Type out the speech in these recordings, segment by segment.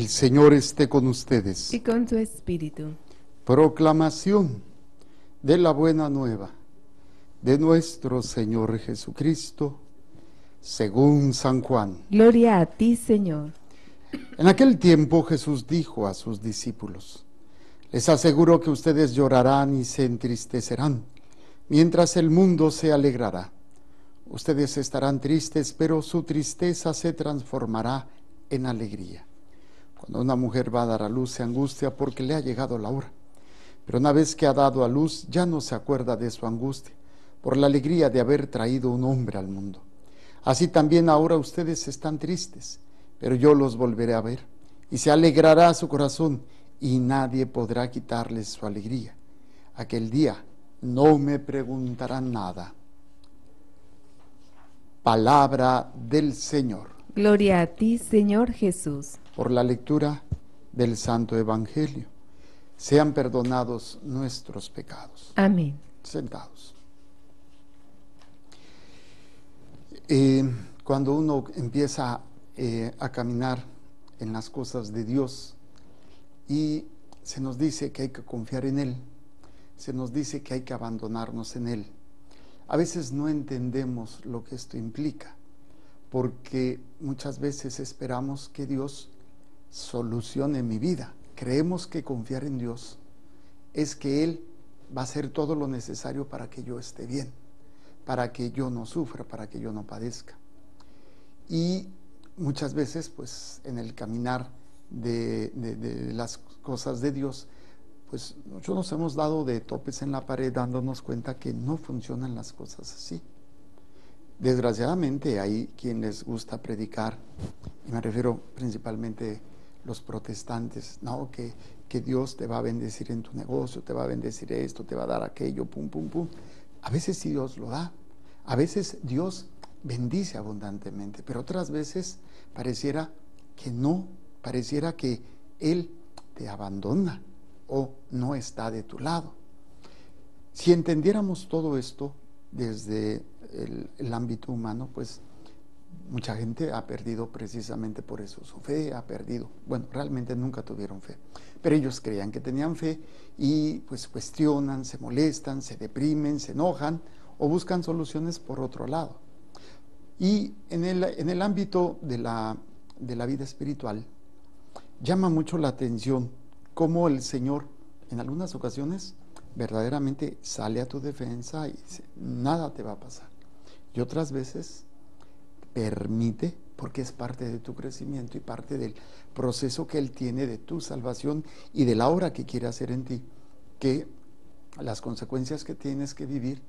El Señor esté con ustedes. Y con tu espíritu. Proclamación de la buena nueva de nuestro Señor Jesucristo, según San Juan. Gloria a ti, Señor. En aquel tiempo Jesús dijo a sus discípulos: les aseguro que ustedes llorarán y se entristecerán, mientras el mundo se alegrará. Ustedes estarán tristes, pero su tristeza se transformará en alegría. Cuando una mujer va a dar a luz, se angustia porque le ha llegado la hora. Pero una vez que ha dado a luz, ya no se acuerda de su angustia, por la alegría de haber traído un hombre al mundo. Así también ahora ustedes están tristes, pero yo los volveré a ver, y se alegrará su corazón, y nadie podrá quitarles su alegría. Aquel día no me preguntarán nada. Palabra del Señor. Gloria a ti, Señor Jesús. Por la lectura del Santo Evangelio, sean perdonados nuestros pecados. Amén. Sentados. Cuando uno empieza a caminar en las cosas de Dios y se nos dice que hay que confiar en Él, se nos dice que hay que abandonarnos en Él, a veces no entendemos lo que esto implica, porque muchas veces esperamos que Dios solucione mi vida. Creemos que confiar en Dios es que Él va a hacer todo lo necesario para que yo esté bien, para que yo no sufra, para que yo no padezca. Y muchas veces, pues, en el caminar de las cosas de Dios, pues nosotros nos hemos dado de topes en la pared dándonos cuenta que no funcionan las cosas así. Desgraciadamente hay quien les gusta predicar, y me refiero principalmente los protestantes, no, que Dios te va a bendecir en tu negocio, te va a bendecir esto, te va a dar aquello, pum, pum, pum. A veces sí Dios lo da, a veces Dios bendice abundantemente, pero otras veces pareciera que no, pareciera que Él te abandona o no está de tu lado. Si entendiéramos todo esto desde el ámbito humano, pues mucha gente ha perdido precisamente por eso su fe, ha perdido, bueno, realmente nunca tuvieron fe, pero ellos creían que tenían fe y pues cuestionan, se molestan, se deprimen, se enojan o buscan soluciones por otro lado. Y en el ámbito de la vida espiritual, llama mucho la atención cómo el Señor en algunas ocasiones verdaderamente sale a tu defensa y dice, nada te va a pasar. Y otras veces permite, porque es parte de tu crecimiento y parte del proceso que Él tiene de tu salvación y de la obra que quiere hacer en ti, que las consecuencias que tienes que vivir,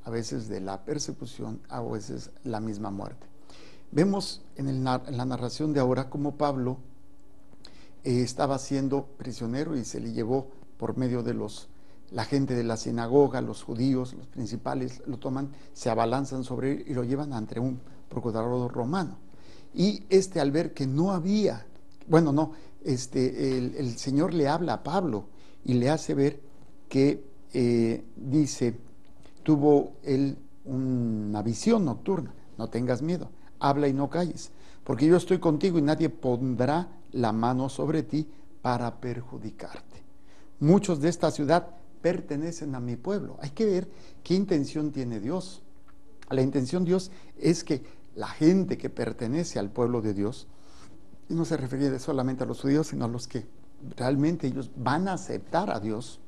a veces de la persecución, a veces la misma muerte. Vemos en la narración de ahora cómo Pablo estaba siendo prisionero y se le llevó por medio de la gente de la sinagoga, los judíos, los principales, lo toman, se abalanzan sobre él y lo llevan ante un procurador romano. Y al ver que no había, el Señor le habla a Pablo y le hace ver que dice, tuvo él una visión nocturna, no tengas miedo, habla y no calles, porque yo estoy contigo y nadie pondrá la mano sobre ti para perjudicarte. Muchos de esta ciudad pertenecen a mi pueblo. Hay que ver qué intención tiene Dios. La intención de Dios es que la gente que pertenece al pueblo de Dios, y no se refiere solamente a los judíos, sino a los que realmente ellos van a aceptar a Dios,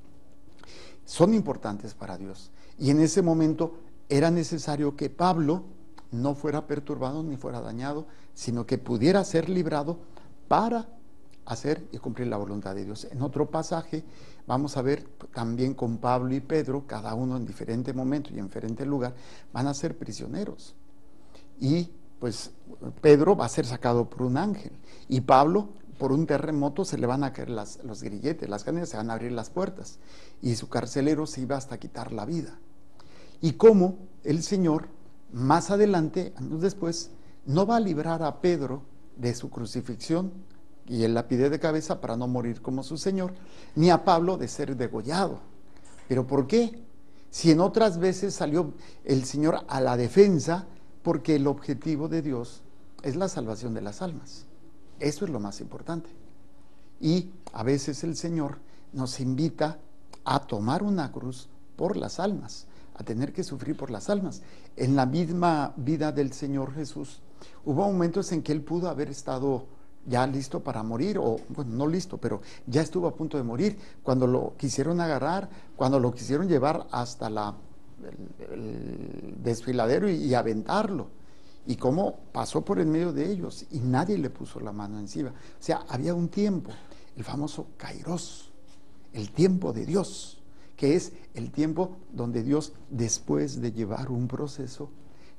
son importantes para Dios. Y en ese momento era necesario que Pablo no fuera perturbado ni fuera dañado, sino que pudiera ser librado para hacer y cumplir la voluntad de Dios. En otro pasaje vamos a ver también con Pablo y Pedro, cada uno en diferente momento y en diferente lugar, van a ser prisioneros. Y pues Pedro va a ser sacado por un ángel y Pablo por un terremoto se le van a caer los grilletes, las cadenas, se van a abrir las puertas y su carcelero se iba hasta quitar la vida. Y cómo el Señor más adelante, años después, no va a librar a Pedro de su crucifixión y el lápide de cabeza para no morir como su Señor, ni a Pablo de ser degollado. ¿Pero por qué? Si en otras veces salió el Señor a la defensa, porque el objetivo de Dios es la salvación de las almas. Eso es lo más importante. Y a veces el Señor nos invita a tomar una cruz por las almas, a tener que sufrir por las almas. En la misma vida del Señor Jesús, hubo momentos en que Él pudo haber estado ya listo para morir, o bueno, no listo, pero ya estuvo a punto de morir, cuando lo quisieron agarrar, cuando lo quisieron llevar hasta el desfiladero y aventarlo, y cómo pasó por en medio de ellos, y nadie le puso la mano encima. O sea, había un tiempo, el famoso Kairos, el tiempo de Dios, que es el tiempo donde Dios, después de llevar un proceso,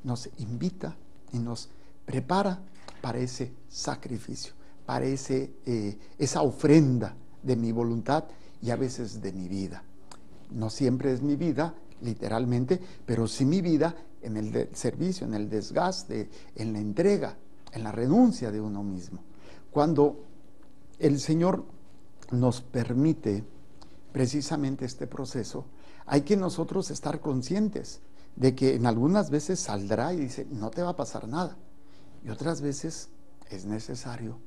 nos invita y nos prepara para ese sacrificio, para esa ofrenda de mi voluntad y a veces de mi vida. No siempre es mi vida, literalmente, pero sí mi vida en el servicio, en el desgaste, en la entrega, en la renuncia de uno mismo. Cuando el Señor nos permite precisamente este proceso, hay que nosotros estar conscientes de que en algunas veces saldrá y dice, no te va a pasar nada. Y otras veces es necesario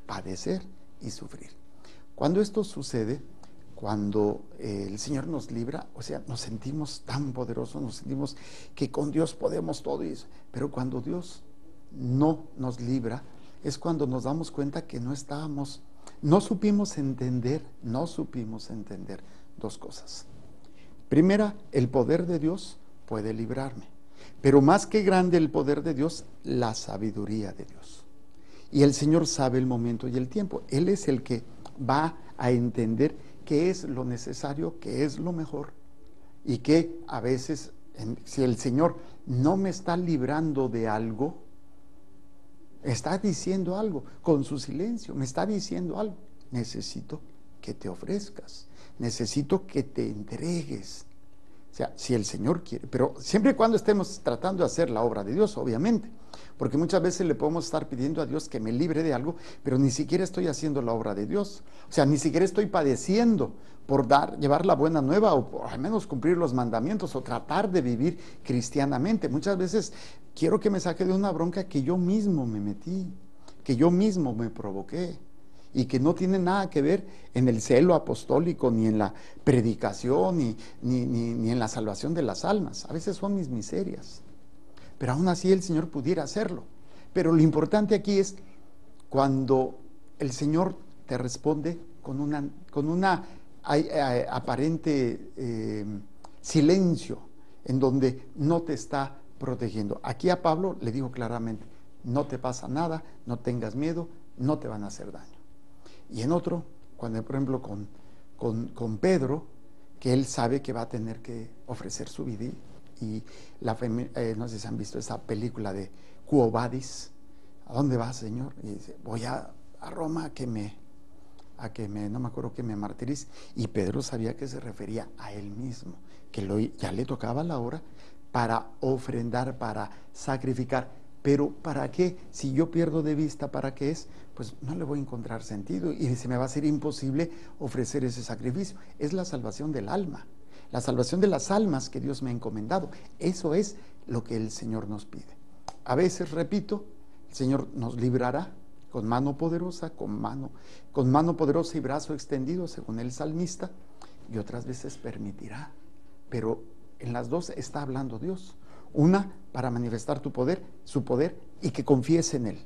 padecer y sufrir. Cuando esto sucede, cuando el Señor nos libra, o sea, nos sentimos tan poderosos, nos sentimos que con Dios podemos todo eso. Pero cuando Dios no nos libra, es cuando nos damos cuenta que no supimos entender dos cosas. Primera, el poder de Dios puede librarme, pero más que grande el poder de Dios, la sabiduría de Dios. Y el Señor sabe el momento y el tiempo. Él es el que va a entender qué es lo necesario, qué es lo mejor, y que a veces, si el Señor no me está librando de algo, está diciendo algo, con su silencio, me está diciendo algo. Necesito que te ofrezcas, necesito que te entregues. O sea, si el Señor quiere, pero siempre y cuando estemos tratando de hacer la obra de Dios, obviamente, porque muchas veces le podemos estar pidiendo a Dios que me libre de algo, pero ni siquiera estoy haciendo la obra de Dios. O sea, ni siquiera estoy padeciendo por llevar la buena nueva, o por al menos cumplir los mandamientos, o tratar de vivir cristianamente. Muchas veces quiero que me saque de una bronca que yo mismo me metí, que yo mismo me provoqué, y que no tiene nada que ver en el celo apostólico, ni en la predicación, ni en la salvación de las almas. A veces son mis miserias, pero aún así el Señor pudiera hacerlo. Pero lo importante aquí es cuando el Señor te responde con una aparente silencio, en donde no te está protegiendo. Aquí a Pablo le dijo claramente, no te pasa nada, no tengas miedo, no te van a hacer daño. Y en otro, cuando por ejemplo con Pedro, que él sabe que va a tener que ofrecer su vida, y no sé si han visto esa película de Quo Vadis, ¿a dónde vas, Señor? Y dice, voy a Roma a que me, no me acuerdo, que me martirice. Y Pedro sabía que se refería a él mismo, que ya le tocaba la hora para ofrendar, para sacrificar. Pero ¿para qué? Si yo pierdo de vista para qué es, pues no le voy a encontrar sentido y se me va a hacer imposible ofrecer ese sacrificio. Es la salvación del alma, la salvación de las almas que Dios me ha encomendado. Eso es lo que el Señor nos pide. A veces, repito, el Señor nos librará con mano poderosa, con mano poderosa y brazo extendido, según el salmista, y otras veces permitirá. Pero en las dos está hablando Dios. Una, para manifestar su poder, y que confíes en Él,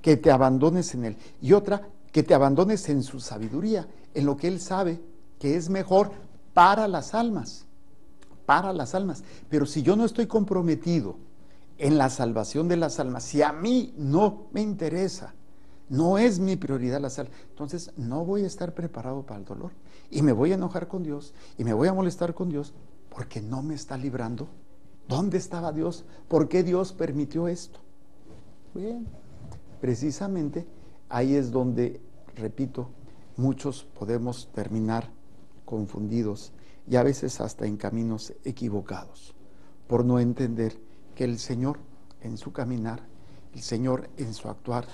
que te abandones en Él. Y otra, que te abandones en su sabiduría, en lo que Él sabe que es mejor para las almas. Pero si yo no estoy comprometido en la salvación de las almas, si a mí no me interesa, no es mi prioridad la salvación, entonces no voy a estar preparado para el dolor. Y me voy a enojar con Dios, y me voy a molestar con Dios, porque no me está librando. ¿Dónde estaba Dios? ¿Por qué Dios permitió esto? Bien, precisamente ahí es donde, repito, muchos podemos terminar confundidos y a veces hasta en caminos equivocados, por no entender que el Señor en su caminar, el Señor en su actuar,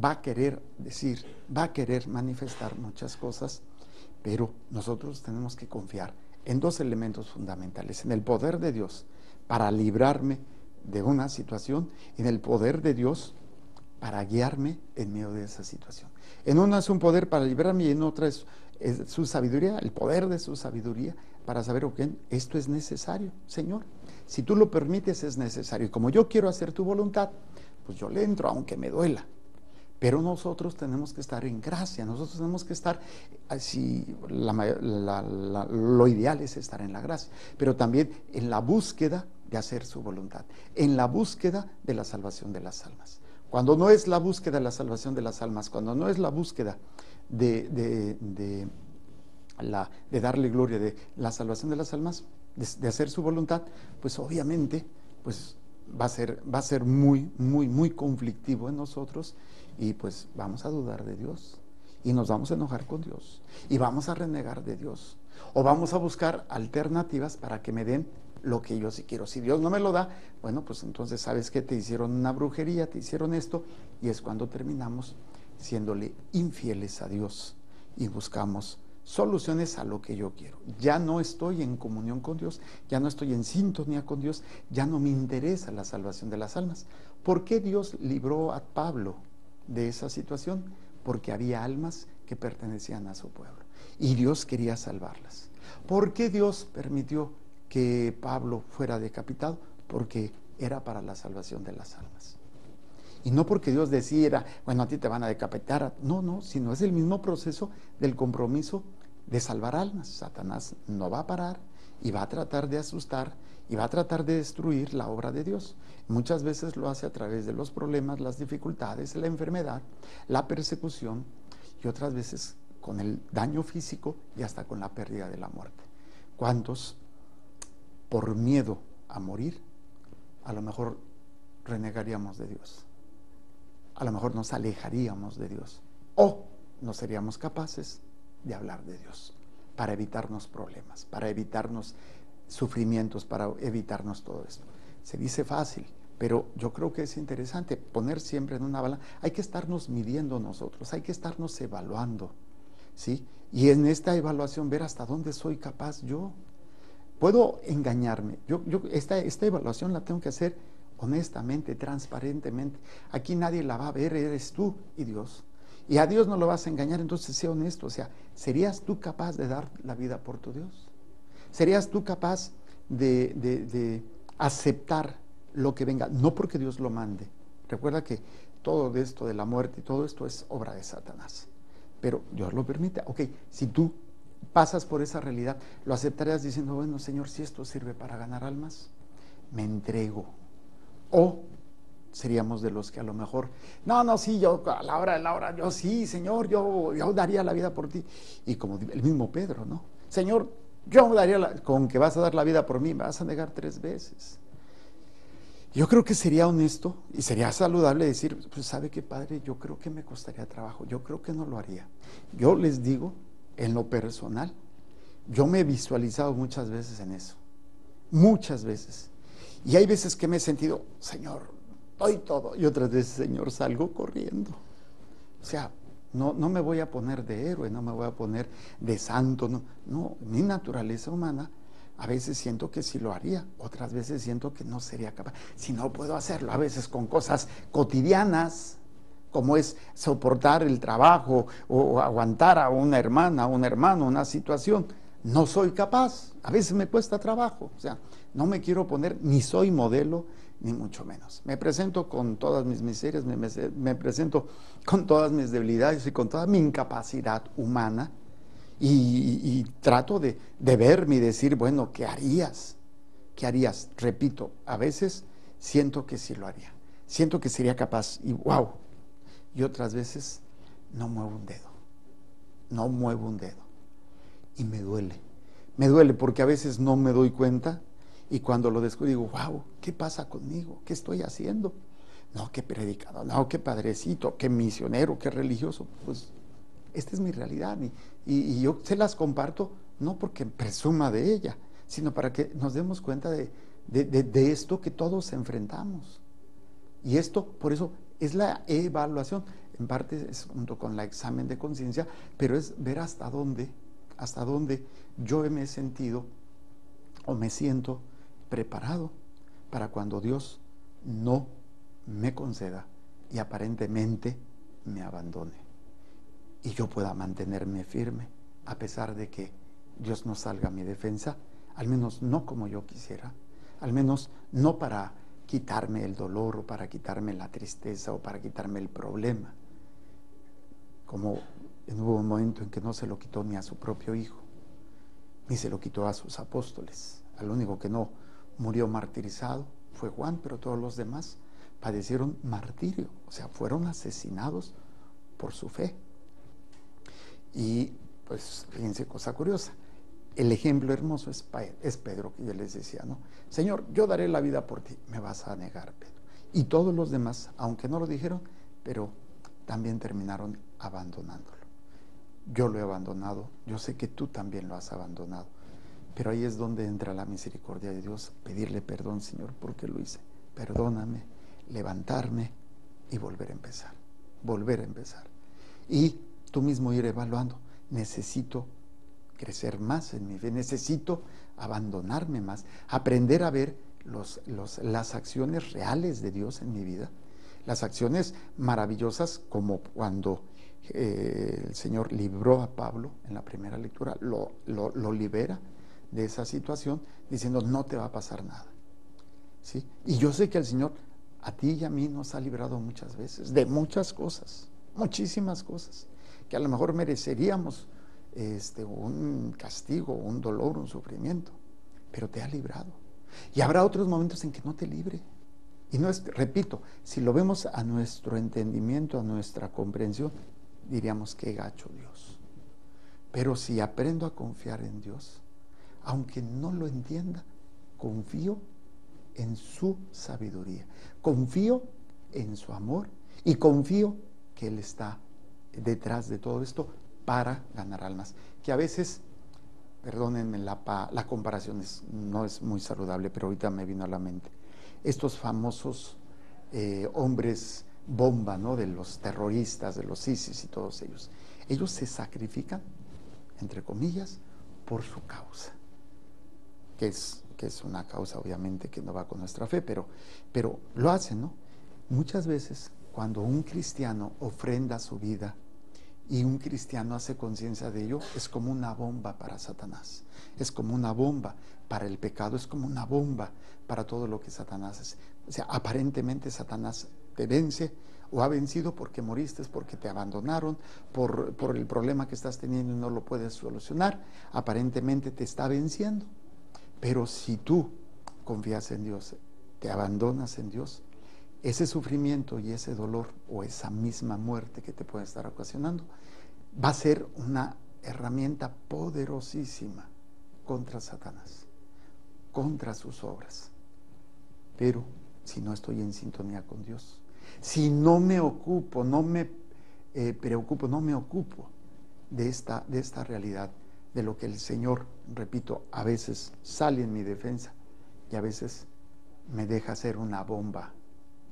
va a querer decir, va a querer manifestar muchas cosas, pero nosotros tenemos que confiar en dos elementos fundamentales: en el poder de Dios para librarme de una situación, y en el poder de Dios para guiarme en medio de esa situación. En una es un poder para librarme y en otra es su sabiduría, el poder de su sabiduría para saber, ok, esto es necesario, Señor. Si tú lo permites, es necesario. Y como yo quiero hacer tu voluntad, pues yo le entro aunque me duela. Pero nosotros tenemos que estar en gracia, nosotros tenemos que estar, así, lo ideal es estar en la gracia, pero también en la búsqueda de hacer su voluntad, en la búsqueda de la salvación de las almas. Cuando no es la búsqueda de la salvación de las almas, cuando no es la búsqueda de darle gloria, de la salvación de las almas, de hacer su voluntad, pues obviamente, pues va a ser muy, muy, muy conflictivo en nosotros y pues vamos a dudar de Dios y nos vamos a enojar con Dios y vamos a renegar de Dios o vamos a buscar alternativas para que me den lo que yo sí quiero. Si Dios no me lo da, bueno, pues entonces sabes que te hicieron una brujería, te hicieron esto, y es cuando terminamos siéndole infieles a Dios y buscamos soluciones a lo que yo quiero. Ya no estoy en comunión con Dios, ya no estoy en sintonía con Dios, ya no me interesa la salvación de las almas. ¿Por qué Dios libró a Pablo de esa situación? Porque había almas que pertenecían a su pueblo y Dios quería salvarlas. ¿Por qué Dios permitió que Pablo fuera decapitado? Porque era para la salvación de las almas. Y no porque Dios decidiera, bueno, a ti te van a decapitar. No, no, sino es el mismo proceso del compromiso de salvar almas. Satanás no va a parar y va a tratar de asustar y va a tratar de destruir la obra de Dios. Muchas veces lo hace a través de los problemas, las dificultades, la enfermedad, la persecución y otras veces con el daño físico y hasta con la pérdida de la muerte. ¿Cuántos, por miedo a morir, a lo mejor renegaríamos de Dios? A lo mejor nos alejaríamos de Dios o no seríamos capaces de hablar de Dios para evitarnos problemas, para evitarnos sufrimientos, para evitarnos todo esto. Se dice fácil, pero yo creo que es interesante poner siempre en una balanza. Hay que estarnos midiendo nosotros, hay que estarnos evaluando, ¿sí? Y en esta evaluación ver hasta dónde soy capaz yo. Puedo engañarme. Esta evaluación la tengo que hacer honestamente, transparentemente. Aquí nadie la va a ver, eres tú y Dios. Y a Dios no lo vas a engañar, entonces sé honesto. O sea, ¿serías tú capaz de dar la vida por tu Dios? ¿Serías tú capaz de aceptar lo que venga? No porque Dios lo mande. Recuerda que todo esto de la muerte y todo esto es obra de Satanás. Pero Dios lo permite. Ok, si tú pasas por esa realidad, lo aceptarías diciendo, bueno, Señor, si esto sirve para ganar almas, me entrego. O seríamos de los que a lo mejor, no, sí, yo a la hora de la hora, yo sí, Señor, yo daría la vida por ti. Y como el mismo Pedro, ¿no? Señor, yo daría, con que vas a dar la vida por mí, me vas a negar 3 veces. Yo creo que sería honesto y sería saludable decir, pues sabe qué, Padre, yo creo que me costaría trabajo, yo creo que no lo haría. Yo les digo, en lo personal, yo me he visualizado muchas veces en eso, muchas veces. Y hay veces que me he sentido, Señor, doy todo. Y otras veces, Señor, salgo corriendo. O sea, no me voy a poner de héroe, no me voy a poner de santo. No, mi naturaleza humana, a veces siento que sí lo haría. Otras veces siento que no sería capaz. Si no puedo hacerlo, a veces con cosas cotidianas, como es soportar el trabajo o aguantar a una hermana, a un hermano, una situación. No soy capaz, a veces me cuesta trabajo, o sea, no me quiero poner, ni soy modelo, ni mucho menos. Me presento con todas mis miserias, me presento con todas mis debilidades y con toda mi incapacidad humana y trato de verme y decir, bueno, ¿qué harías? ¿Qué harías? Repito, a veces siento que sí lo haría, siento que sería capaz y wow, y otras veces no muevo un dedo, no muevo un dedo. Y me duele porque a veces no me doy cuenta y cuando lo descubro digo, wow, ¿qué pasa conmigo? ¿Qué estoy haciendo? No, qué predicador, no, qué padrecito, qué misionero, qué religioso. Pues esta es mi realidad y yo se las comparto no porque presuma de ella, sino para que nos demos cuenta de esto que todos enfrentamos. Y esto, por eso, es la evaluación. En parte es junto con el examen de conciencia, pero es ver hasta dónde yo me he sentido o me siento preparado para cuando Dios no me conceda y aparentemente me abandone. Y yo pueda mantenerme firme, a pesar de que Dios no salga a mi defensa, al menos no como yo quisiera, al menos no para quitarme el dolor o para quitarme la tristeza o para quitarme el problema, como hubo un momento en que no se lo quitó ni a su propio hijo, ni se lo quitó a sus apóstoles. Al único que no murió martirizado fue Juan, pero todos los demás padecieron martirio, o sea, fueron asesinados por su fe. Y pues fíjense, cosa curiosa, el ejemplo hermoso es Pedro, que yo les decía, ¿no? Señor, yo daré la vida por ti. Me vas a negar, Pedro. Y todos los demás, aunque no lo dijeron, pero también terminaron abandonándolo. Yo lo he abandonado, yo sé que tú también lo has abandonado, pero ahí es donde entra la misericordia de Dios, pedirle perdón, Señor, porque lo hice. Perdóname, levantarme y volver a empezar, volver a empezar. Y tú mismo ir evaluando, necesito crecer más en mi fe, necesito abandonarme más, aprender a ver las acciones reales de Dios en mi vida, las acciones maravillosas, como cuando el Señor libró a Pablo en la primera lectura, lo libera de esa situación diciendo no te va a pasar nada, ¿sí? Y yo sé que el Señor a ti y a mí nos ha librado muchas veces de muchas cosas, muchísimas cosas, que a lo mejor mereceríamos un castigo, un dolor, un sufrimiento, pero te ha librado. Y habrá otros momentos en que no te libre. Y no es, repito, si lo vemos a nuestro entendimiento, a nuestra comprensión, diríamos qué gacho Dios. Pero si aprendo a confiar en Dios, aunque no lo entienda, confío en su sabiduría, confío en su amor y confío que Él está detrás de todo esto para ganar almas, que a veces, perdónenme, la comparación no es muy saludable, pero ahorita me vino a la mente, estos famosos hombres bomba, ¿no? De los terroristas, de los ISIS y todos ellos se sacrifican, entre comillas, por su causa, que es una causa obviamente que no va con nuestra fe, pero lo hacen, ¿no? Muchas veces cuando un cristiano ofrenda su vida y un cristiano hace conciencia de ello, es como una bomba para Satanás, es como una bomba para el pecado, es como una bomba para todo lo que Satanás es. O sea, aparentemente Satanás te vence o ha vencido porque moriste, porque te abandonaron, por el problema que estás teniendo y no lo puedes solucionar, aparentemente te está venciendo. Pero si tú confías en Dios, te abandonas en Dios, ese sufrimiento y ese dolor o esa misma muerte que te puede estar ocasionando va a ser una herramienta poderosísima contra Satanás, contra sus obras. Pero si no estoy en sintonía con Dios, si no me ocupo, no me preocupo, no me ocupo de esta realidad, de lo que el Señor, repito, a veces sale en mi defensa y a veces me deja ser una bomba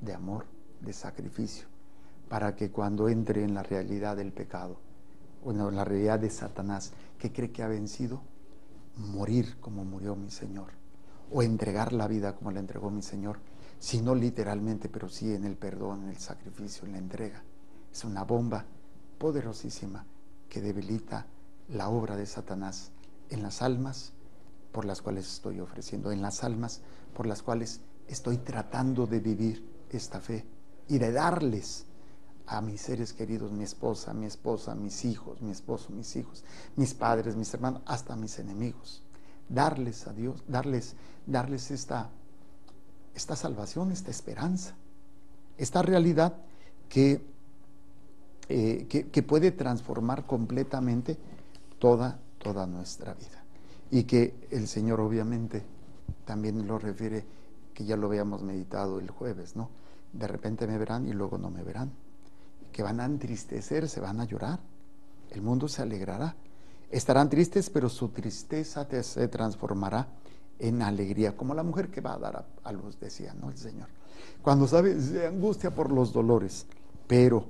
de amor, de sacrificio, para que cuando entre en la realidad del pecado, o en la realidad de Satanás, que cree que ha vencido, morir como murió mi Señor, o entregar la vida como la entregó mi Señor, si no literalmente, pero sí en el perdón, en el sacrificio, en la entrega. Es una bomba poderosísima que debilita la obra de Satanás en las almas por las cuales estoy ofreciendo, en las almas por las cuales estoy tratando de vivir esta fe y de darles a mis seres queridos, mi esposa, mis hijos, mi esposo, mis hijos, mis padres, mis hermanos, hasta mis enemigos. Darles a Dios, darles esta salvación, esta esperanza, esta realidad que puede transformar completamente toda nuestra vida. Y que el Señor obviamente también lo refiere, que ya lo habíamos meditado el jueves, ¿no? De repente me verán y luego no me verán, que van a entristecerse, van a llorar, el mundo se alegrará, estarán tristes, pero su tristeza se transformará en alegría, como la mujer que va a dar a luz, decía, ¿no? El Señor, cuando se angustia por los dolores, pero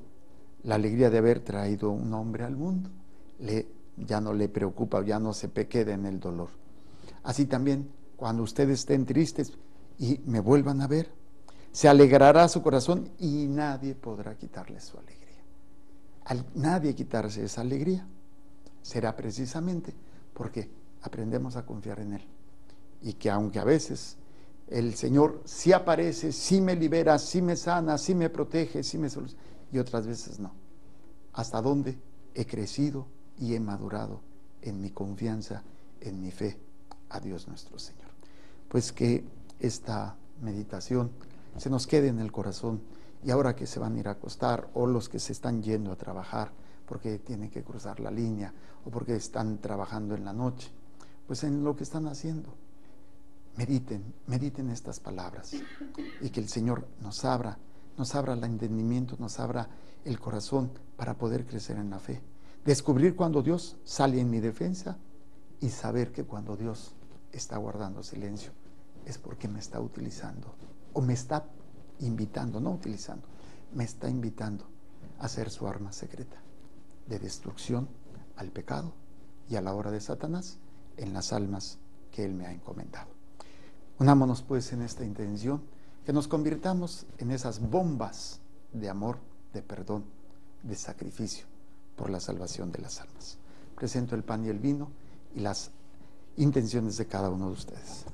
la alegría de haber traído un hombre al mundo ya no le preocupa, ya no se queda en el dolor. Así también, cuando ustedes estén tristes y me vuelvan a ver, se alegrará su corazón y nadie podrá quitarle su alegría. Al nadie quitarse esa alegría, será precisamente porque aprendemos a confiar en Él. Y que aunque a veces el Señor sí aparece, sí me libera, sí me sana, sí me protege, sí me soluciona, y otras veces no. Hasta dónde he crecido y he madurado en mi confianza, en mi fe a Dios nuestro Señor. Pues que esta meditación se nos quede en el corazón, y ahora que se van a ir a acostar, o los que se están yendo a trabajar porque tienen que cruzar la línea, o porque están trabajando en la noche, pues en lo que están haciendo, mediten estas palabras, y que el Señor nos abra el entendimiento, nos abra el corazón para poder crecer en la fe, descubrir cuando Dios sale en mi defensa, y saber que cuando Dios está guardando silencio es porque me está utilizando, o me está invitando, no utilizando, me está invitando a ser su arma secreta de destrucción al pecado y a la obra de Satanás en las almas que Él me ha encomendado. Unámonos pues en esta intención, que nos convirtamos en esas bombas de amor, de perdón, de sacrificio por la salvación de las almas. Presento el pan y el vino y las intenciones de cada uno de ustedes.